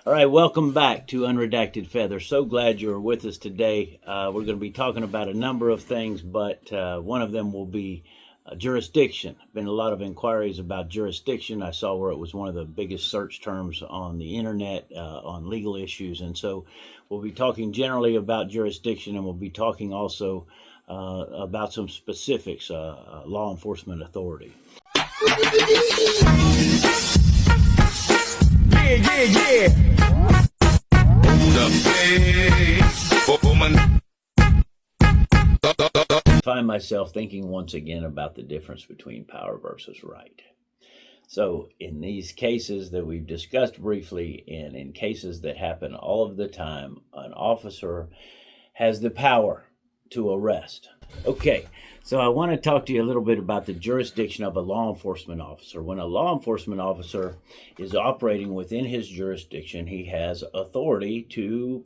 All right, welcome back to Unredacted Feather. So glad you're with us today. We're going to be talking about a number of things, but one of them will be jurisdiction. Been a lot of inquiries about jurisdiction. I saw where it was one of the biggest search terms on the internet on legal issues, and so we'll be talking generally about jurisdiction, and we'll be talking also about some specifics, law enforcement authority. Yeah. I find myself thinking once again about the difference between power versus right. So in these cases that we've discussed briefly, and in cases that happen all of the time, an officer has the power to arrest. Okay, so I want to talk to you a little bit about the jurisdiction of a law enforcement officer. When a law enforcement officer is operating within his jurisdiction, he has authority to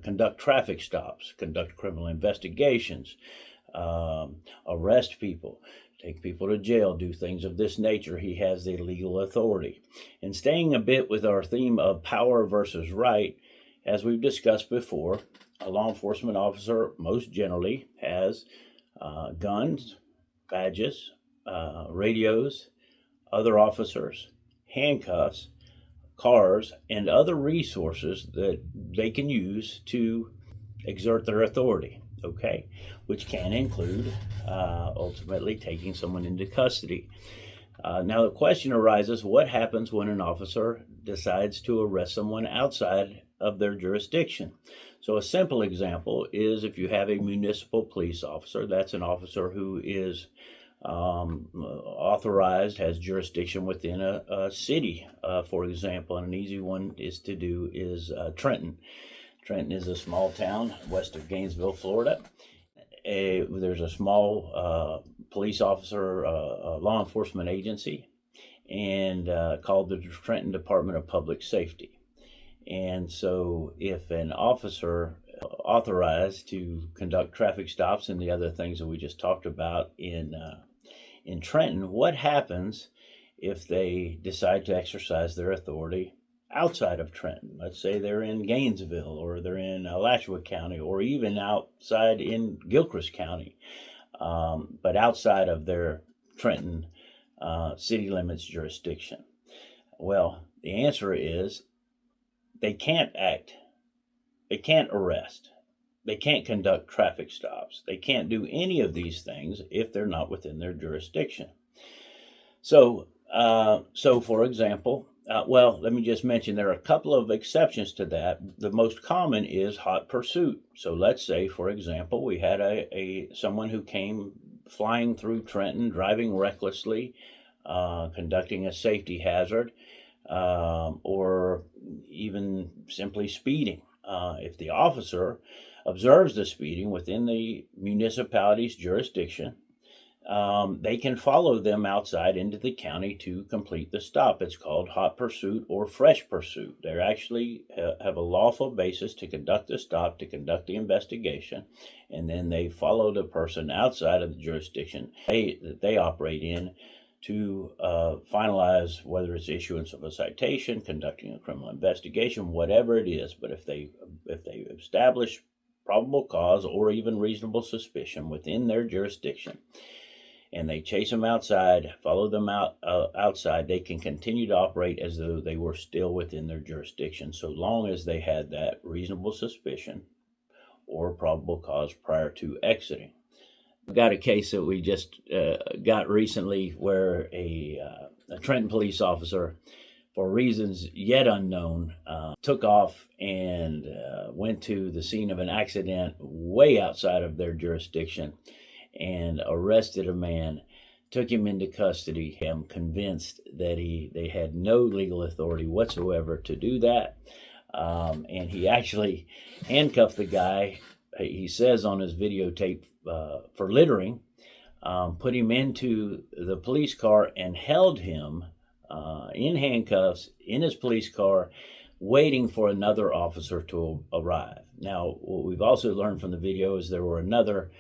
conduct traffic stops, conduct criminal investigations, arrest people, take people to jail, do things of this nature. He has the legal authority. And staying a bit with our theme of power versus right, as we've discussed before, a law enforcement officer most generally has guns, badges, radios, other officers, handcuffs, cars, and other resources that they can use to exert their authority, okay, which can include ultimately taking someone into custody. Now the question arises, what happens when an officer decides to arrest someone outside of their jurisdiction? So a simple example is if you have a municipal police officer, that's an officer who is authorized, has jurisdiction within a city, for example, and an easy one is Trenton. Trenton is a small town west of Gainesville, Florida. There's a small police officer, law enforcement agency, and called the Trenton Department of Public Safety. And so if an officer authorized to conduct traffic stops and the other things that we just talked about in Trenton, what happens if they decide to exercise their authority outside of Trenton? Let's say they're in Gainesville, or they're in Alachua County, or even outside in Gilchrist County, but outside of their Trenton city limits jurisdiction. Well, the answer is they can't act, they can't arrest, they can't conduct traffic stops, they can't do any of these things if they're not within their jurisdiction. So for example, let me just mention there are a couple of exceptions to that. The most common is hot pursuit. So let's say, for example, we had someone who came flying through Trenton, driving recklessly, conducting a safety hazard, or even simply speeding. If the officer observes the speeding within the municipality's jurisdiction, they can follow them outside into the county to complete the stop. It's called hot pursuit or fresh pursuit. They actually have a lawful basis to conduct the stop, to conduct the investigation, and then they follow the person outside of the jurisdiction that they operate in to finalize whether it's issuance of a citation, conducting a criminal investigation, whatever it is. But if they establish probable cause or even reasonable suspicion within their jurisdiction, and they chase them outside, follow them outside, they can continue to operate as though they were still within their jurisdiction, so long as they had that reasonable suspicion or probable cause prior to exiting. I've got a case that we just got recently where a Trenton police officer, for reasons yet unknown, took off and went to the scene of an accident way outside of their jurisdiction and arrested a man, took him into custody. I'm convinced that they had no legal authority whatsoever to do that. And he actually handcuffed the guy, he says on his videotape, for littering, put him into the police car and held him in handcuffs in his police car, waiting for another officer to arrive. Now, what we've also learned from the video is there were another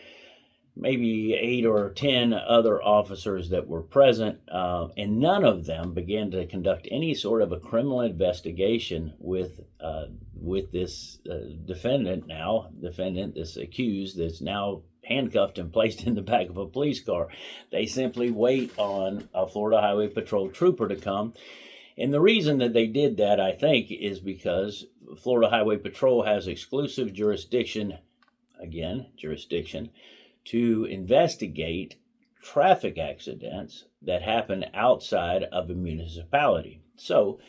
maybe 8 or 10 other officers that were present, and none of them began to conduct any sort of a criminal investigation with this defendant, this accused that's now handcuffed and placed in the back of a police car. They simply wait on a Florida Highway Patrol trooper to come. And the reason that they did that, I think, is because Florida Highway Patrol has exclusive jurisdiction to investigate traffic accidents that happen outside of a municipality. So,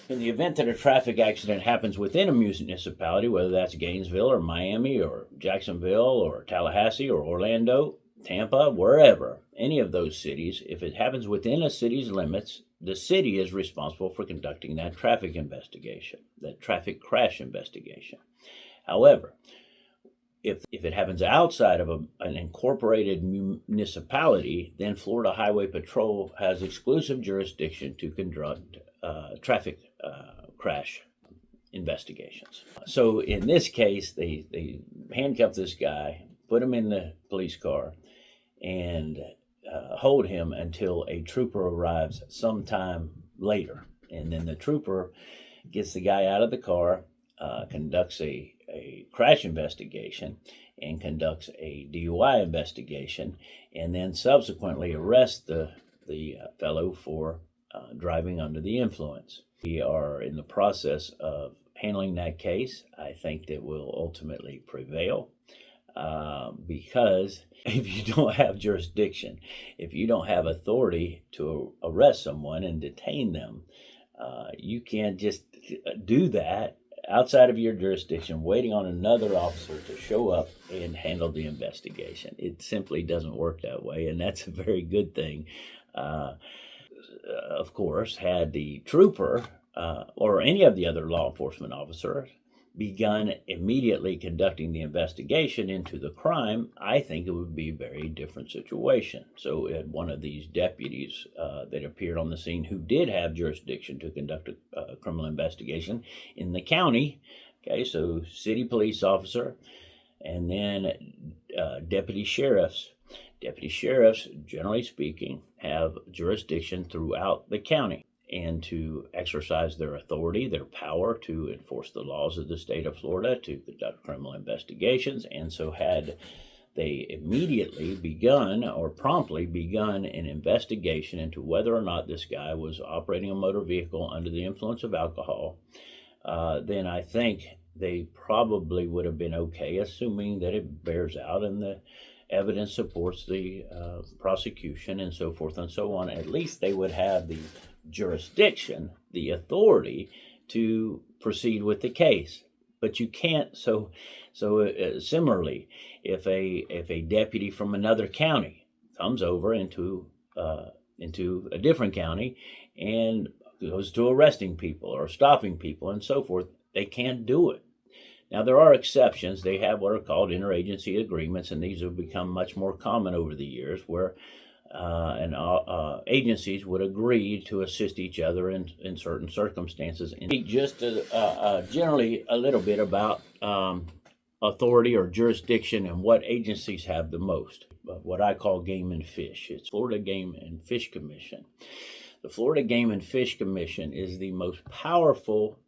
in the event that a traffic accident happens within a municipality, whether that's Gainesville or Miami or Jacksonville or Tallahassee or Orlando, Tampa, wherever, any of those cities, if it happens within a city's limits, the city is responsible for conducting that traffic investigation, that traffic crash investigation. However, if it happens outside of an incorporated municipality, then Florida Highway Patrol has exclusive jurisdiction to conduct traffic crash investigations. So in this case, they handcuff this guy, put him in the police car, and hold him until a trooper arrives sometime later. And then the trooper gets the guy out of the car, conducts a crash investigation, and conducts a DUI investigation, and then subsequently arrests the fellow for driving under the influence. We are in the process of handling that case. I think that will ultimately prevail, because if you don't have jurisdiction, if you don't have authority to arrest someone and detain them, you can't just do that outside of your jurisdiction, waiting on another officer to show up and handle the investigation. It simply doesn't work that way, and that's a very good thing. Of course, had the trooper or any of the other law enforcement officers begun immediately conducting the investigation into the crime, I think it would be a very different situation. So one of these deputies that appeared on the scene who did have jurisdiction to conduct a criminal investigation in the county, okay, so city police officer, and then deputy sheriffs. Deputy sheriffs, generally speaking, have jurisdiction throughout the county and to exercise their authority, their power to enforce the laws of the state of Florida, to conduct criminal investigations. And so had they immediately begun or promptly begun an investigation into whether or not this guy was operating a motor vehicle under the influence of alcohol, then I think they probably would have been okay, assuming that it bears out and the evidence supports the prosecution and so forth and so on. At least they would have the jurisdiction, the authority to proceed with the case. But you can't. So similarly, if a deputy from another county comes over into a different county and goes to arresting people or stopping people and so forth, they can't do it. Now, there are exceptions. They have what are called interagency agreements, and these have become much more common over the years, where agencies would agree to assist each other in certain circumstances. And just generally a little bit about authority or jurisdiction and what agencies have the most, what I call Game and Fish. It's Florida Game and Fish Commission. The Florida Game and Fish Commission is the most powerful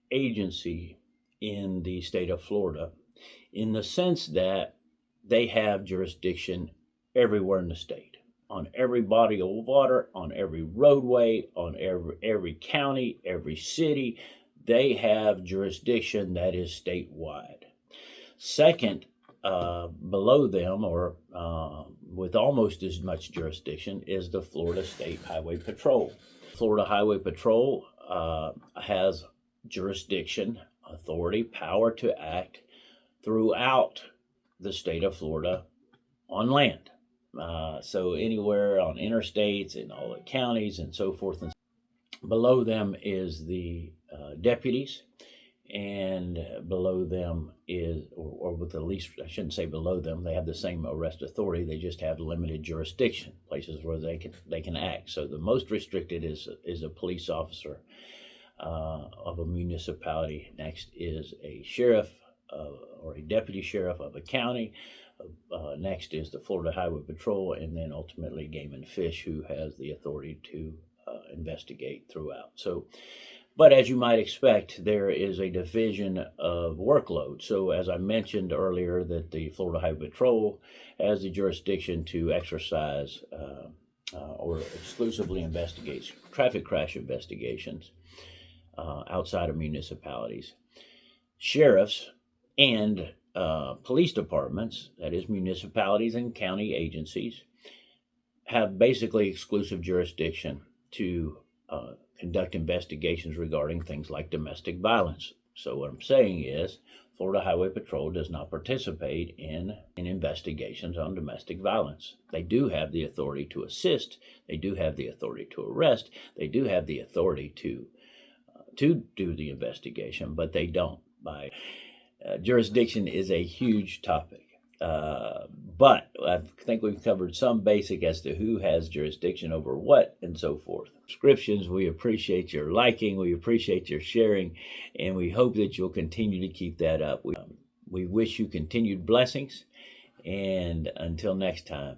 agency in the state of Florida, in the sense that they have jurisdiction everywhere in the state, on every body of water, on every roadway, on every county, every city. They have jurisdiction that is statewide. Second, below them, or with almost as much jurisdiction, is the Florida State Highway Patrol. Florida Highway Patrol has jurisdiction, authority, power to act throughout the state of Florida on land. So anywhere on interstates, in all the counties, and so forth. And below them is the deputies, and below them is, or with the least, I shouldn't say below them, they have the same arrest authority. They just have limited jurisdiction, places where they can act. So the most restricted is a police officer of a municipality. Next is a sheriff or a deputy sheriff of a county. Next is the Florida Highway Patrol, and then ultimately Game and Fish, who has the authority to investigate throughout. So, but as you might expect, there is a division of workload. So, as I mentioned earlier, that the Florida Highway Patrol has the jurisdiction to exercise or exclusively investigates traffic crash investigations outside of municipalities. Sheriffs and police departments, that is, municipalities and county agencies, have basically exclusive jurisdiction to conduct investigations regarding things like domestic violence. So, what I'm saying is, Florida Highway Patrol does not participate in investigations on domestic violence. They do have the authority to assist, they do have the authority to arrest, they do have the authority to do the investigation, but they don't. By jurisdiction is a huge topic. But I think we've covered some basic as to who has jurisdiction over what and so forth. Subscriptions, we appreciate your liking, we appreciate your sharing, and we hope that you'll continue to keep that up. We wish you continued blessings, and until next time,